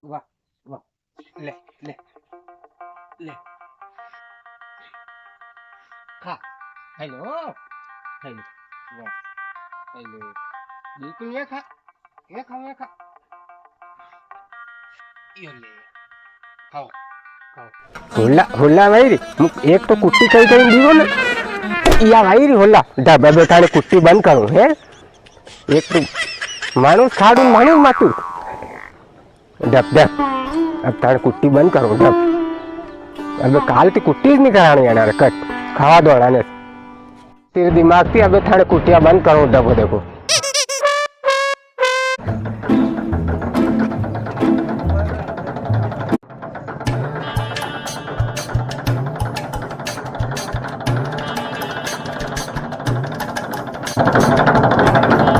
વાહ વાહ, લે લે લે, ખા, હેલો હેલો, વાહ હેલો, બિલકુલ એ ખા, એ ખાઓ એ ખા, યો લે, ખાઓ ખાઓ. होला होला भाई एक तो कुट्टी कहीं कहीं दीवो ना या भाई होला दा बेटा ने कुट्टी बंद करो है एक तो मानुस खाड़ू मानुस मातू डब डब अब तारे कुट्टी बंद करो डब अब काल की कुट्टी नहीं करानी है ना कट खावा दो ने तेरे दिमाग थी अब थाने कुट्टियां बंद करो डब देखो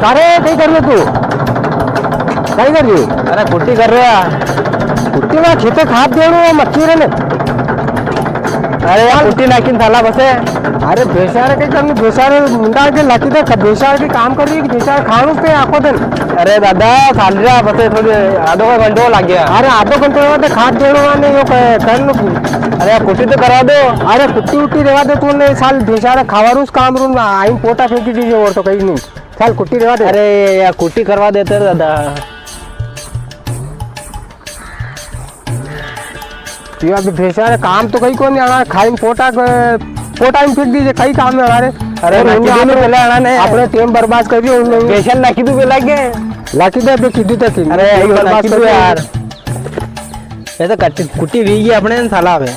अरे कहीं कर रहे तू कहीं कर रही अरे कुट्टी कर रहे कुट्टी में खेते खाद दे मच्छी रे अरे यार कुट्टी नाखी थाला बसे अरे बेसारे कहीं करनी बेसारे मुंडा के लाठी दे बेसारे की काम कर रही है बेसारे खाणू पे आखो दिन अरे दादा सालरा बसे थोड़ी आधो घंटो लग गया अरे आधो घंटो में खाद देनो ने यो कर लो अरे कुट्टी तो करवा दो अरे कुट्टी उट्टी रेवा दे तू ने साल बेसारे खावारू काम रू आई पोटा फेंकी दीजिए और तो कहीं नहीं साल कुट्टी रेवा दे अरे यार कुट्टी करवा देते दादा ये अभी बेचारे काम तो कहीं को नहीं आना खाई पोटा पोटा में फेंक दीजिए कई काम है हमारे अरे पहले आना ने अपने टाइम बर्बाद कर दियो उन स्पेशल लाकी दू बेला के लाकी दे पे किदी तक अरे बर्बाद कर यार ये तो कुट्टी वीगी अपने साला है